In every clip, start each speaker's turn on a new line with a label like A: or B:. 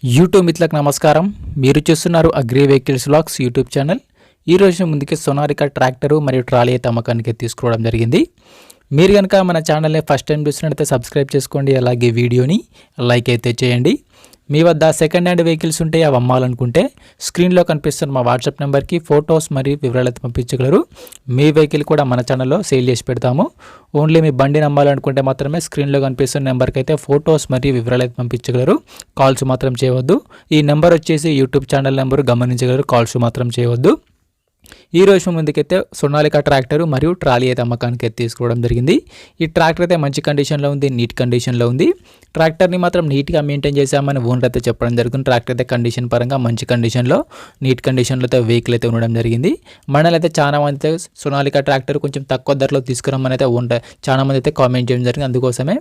A: YouTube మిత్రులకు నమస్కారం. మీరు చూస్తున్నారు agri vehicles vlogs YouTube channel. ఈ రోజు ముందుకి సోనాలికా ట్రాక్టరు మరియు ట్రాలీ అయితే అమ్మకానికి తీసుకోవడం జరిగింది. మీరు కనుక మన ఛానల్ని ఫస్ట్ టైం చూసినట్లయితే సబ్స్క్రైబ్ చేసుకోండి, అలాగే వీడియోని లైక్ అయితే చేయండి. మీ వద్ద సెకండ్ హ్యాండ్ వెహికల్స్ ఉంటే అవి అమ్మాలనుకుంటే స్క్రీన్లో కనిపిస్తున్న మా వాట్సాప్ నెంబర్కి ఫొటోస్ మరియు వివరాలు అయితే పంపించగలరు. మీ వెహికల్ కూడా మన ఛానల్లో సేల్ చేసి పెడతాము. ఓన్లీ మీ బండిని అమ్మాలనుకుంటే మాత్రమే స్క్రీన్లో కనిపిస్తున్న నెంబర్కి అయితే ఫొటోస్ మరియు వివరాలు అయితే పంపించగలరు. కాల్స్ మాత్రం చేయవద్దు. ఈ నెంబర్ వచ్చేసి యూట్యూబ్ ఛానల్ నెంబరు గమనించగలరు. కాల్స్ మాత్రం చేయవద్దు. ఈ రోజు ముందుకైతే సోనాలికా ట్రాక్టర్ మరియు ట్రాలీ అయితే అమ్మకానికి అయితే తీసుకోవడం జరిగింది. ఈ ట్రాక్టర్ అయితే మంచి కండిషన్లో ఉంది, నీట్ కండిషన్లో ఉంది. ట్రాక్టర్ని మాత్రం నీట్గా మెయింటైన్ చేసామని ఓనర్ అయితే చెప్పడం జరుగుతుంది. ట్రాక్టర్ అయితే కండిషన్ పరంగా మంచి కండిషన్లో, నీట్ కండిషన్లో అయితే వెహికల్ అయితే ఉండడం జరిగింది. మనల్ని చాలా మంది అయితే సోనాలికా ట్రాక్టర్ కొంచెం తక్కువ ధరలో తీసుకురమ్మని అయితే చాలా మంది అయితే కామెంట్ చేయడం జరిగింది. అందుకోసమే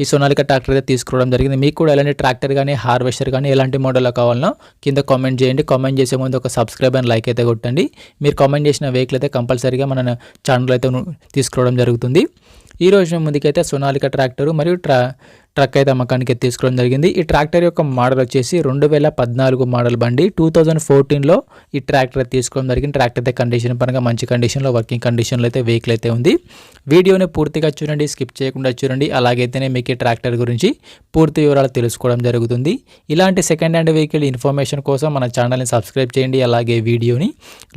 A: ఈ సోనాలికా ట్రాక్టర్ అయితే తీసుకోవడం జరిగింది. మీకు కూడా ఎలాంటి ట్రాక్టర్ కానీ హార్వెస్టర్ కానీ ఎలాంటి మోడల్లో కావాలనో కింద కామెంట్ చేయండి. కామెంట్ చేసే ముందు ఒక సబ్స్క్రైబ్ అండ్ లైక్ అయితే కొట్టండి. మీరు కామెంట్ చేసిన వెహికల్ అయితే కంపల్సరీగా మన ఛానల్ అయితే తీసుకోవడం జరుగుతుంది. ఈ రోజు ముందుకైతే సోనాలికా ట్రాక్టర్ మరియు ట్రక్ అయితే అమ్మకానికి తీసుకోవడం జరిగింది. ఈ ట్రాక్టర్ యొక్క మోడల్ వచ్చేసి 2014 మోడల్ బండి. 2014లో ఈ ట్రాక్టర్ తీసుకోవడం జరిగింది. ట్రాక్టర్ అయితే కండిషన్ పరంగా మంచి కండిషన్లో, వర్కింగ్ కండిషన్లో అయితే వెహికల్ అయితే ఉంది. వీడియోని పూర్తిగా చూడండి, స్కిప్ చేయకుండా చూడండి. అలాగైతేనే మీకు ఈ ట్రాక్టర్ గురించి పూర్తి వివరాలు తెలుసుకోవడం జరుగుతుంది. ఇలాంటి సెకండ్ హ్యాండ్ వెహికల్ ఇన్ఫర్మేషన్ కోసం మన ఛానల్ని సబ్స్క్రైబ్ చేయండి, అలాగే వీడియోని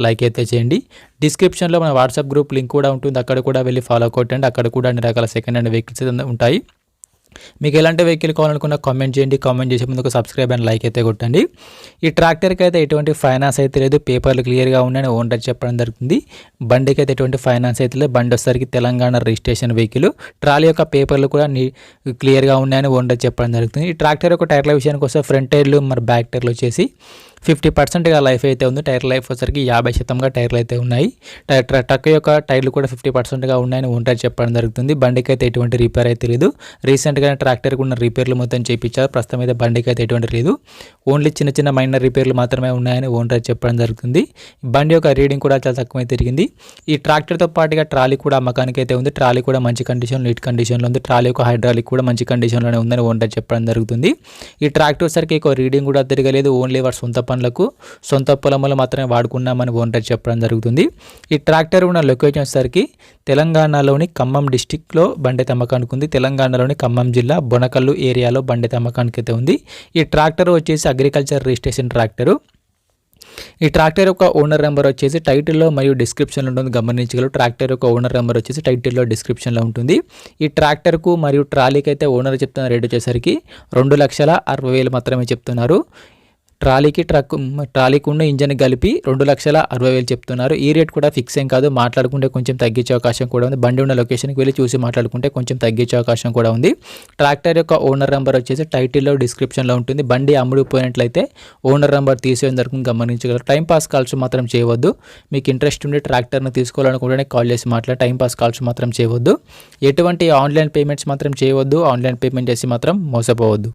A: లైక్ అయితే చేయండి. డిస్క్రిప్షన్లో మన వాట్సాప్ గ్రూప్ లింక్ కూడా ఉంటుంది, అక్కడ కూడా వెళ్ళి ఫాలో కొట్టండి. అక్కడ కూడా అన్ని రకాల సెకండ్ హ్యాండ్ వెహికల్స్ ఉంటాయి. మీకు ఎలాంటి వెహికల్ కావాలనుకున్నా కామెంట్ చేయండి. కామెంట్ చేసే ముందు ఒక సబ్స్క్రైబ్ అండ్ లైక్ అయితే కొట్టండి. ఈ ట్రాక్టర్కి అయితే ఎటువంటి ఫైనాన్స్ అయితే లేదు, పేపర్లు క్లియర్గా ఉన్నాయని ఓనర్ చెప్పడం జరుగుతుంది. బండికి అయితే ఎటువంటి ఫైనాన్స్ అయితే లేదు. బండి వచ్చేసరికి తెలంగాణ రిజిస్ట్రేషన్ వెహికల్. ట్రాలీ యొక్క పేపర్లు కూడా క్లియర్గా ఉన్నాయని ఓనర్ చెప్పడం జరుగుతుంది. ఈ ట్రాక్టర్ యొక్క టైర్ల విషయానికి వస్తే ఫ్రంట్ టైర్లు మరి బ్యాక్ టైర్లు వచ్చేసి 50%గా లైఫ్ అయితే ఉంది. టైర్ లైఫ్ వచ్చేసరికి 50% టైర్లు అయితే ఉన్నాయి. ట్రక్ యొక్క టైర్లు కూడా 50%గా ఉన్నాయని ఓనర్ చెప్పడం జరుగుతుంది. బండికి అయితే ఎటువంటి రిపేర్ అయితే లేదు. రీసెంట్గా ట్రాక్టర్కి ఉన్న రిపేర్లు మొత్తం చేయించారు. ప్రస్తుతం అయితే బండికి అయితే ఎటువంటి లేదు. ఓన్లీ చిన్న చిన్న మైనర్ రిపేర్లు మాత్రమే ఉన్నాయని ఓనర్ చెప్పడం జరుగుతుంది. బండి యొక్క రీడింగ్ కూడా చాలా తక్కువ తిరిగింది. ఈ ట్రాక్టర్తో పాటుగా ట్రాలీ కూడా అమ్మకానికి అయితే ఉంది. ట్రాలీ కూడా మంచి కండిషన్, నీట్ కండిషన్లో ఉంది. ట్రాలీ యొక్క హైడ్రాలిక్ కూడా మంచి కండిషన్లోనే ఉందని ఓనర్ చెప్పడం జరుగుతుంది. ఈ ట్రాక్టర్ సరికి ఎక్కువ రీడింగ్ కూడా తిరగలేదు. ఓన్లీ వారి సొంత పనులకు, సొంత పొలంలో మాత్రమే వాడుకున్నామని ఓనర్ చెప్పడం జరుగుతుంది. ఈ ట్రాక్టర్ ఉన్న లొకేషన్ వచ్చేసరికి తెలంగాణలోని ఖమ్మం డిస్టిక్లో బండి అమ్మకానికి ఉంది. తెలంగాణలోని ఖమ్మం జిల్లా బొనకల్లు ఏరియాలో బండి అమ్మకానికి అయితే ఉంది. ఈ ట్రాక్టర్ వచ్చేసి అగ్రికల్చర్ రిజిస్ట్రేషన్ ట్రాక్టరు. ఈ ట్రాక్టర్ యొక్క ఓనర్ నెంబర్ వచ్చేసి టైటిల్లో మరియు డిస్క్రిప్షన్లో ఉంటుంది, గమనించగలరు. ట్రాక్టర్ యొక్క ఓనర్ నెంబర్ వచ్చేసి టైటిల్లో, డిస్క్రిప్షన్లో ఉంటుంది. ఈ ట్రాక్టర్కు మరియు ట్రాలీకి అయితే ఓనర్ చెప్తున్న రేట్ వచ్చేసరికి 2,60,000 మాత్రమే చెప్తున్నారు. ట్రాలీకి ఉన్న ఇంజన్ కలిపి 2,60,000 చెప్తున్నారు. ఈ రేట్ కూడా ఫిక్స్ ఏం కాదు, మాట్లాడుకుంటే కొంచెం తగ్గించే అవకాశం కూడా ఉంది. బండి ఉన్న లొకేషన్కి వెళ్ళి చూసి మాట్లాడుకుంటే కొంచెం తగ్గించే అవకాశం కూడా ఉంది. ట్రాక్టర్ యొక్క ఓనర్ నెంబర్ వచ్చేసి టైటిల్లో, డిస్క్రిప్షన్లో ఉంటుంది. బండి అమ్ముడుపోయినట్లయితే ఓనర్ నెంబర్ తీసేయడం జరుగుతుంది, గమనించగలరు. టైంపాస్ కాల్స్ మాత్రం చేయవద్దు. మీకు ఇంట్రెస్ట్ ఉండి ట్రాక్టర్ని తీసుకోవాలనుకుంటే కాల్ చేసి టైంపాస్ కాల్స్ మాత్రం చేయవద్దు. ఎటువంటి ఆన్లైన్ పేమెంట్స్ మాత్రం చేయవద్దు. ఆన్లైన్ పేమెంట్ చేసి మాత్రం మోసపోవద్దు.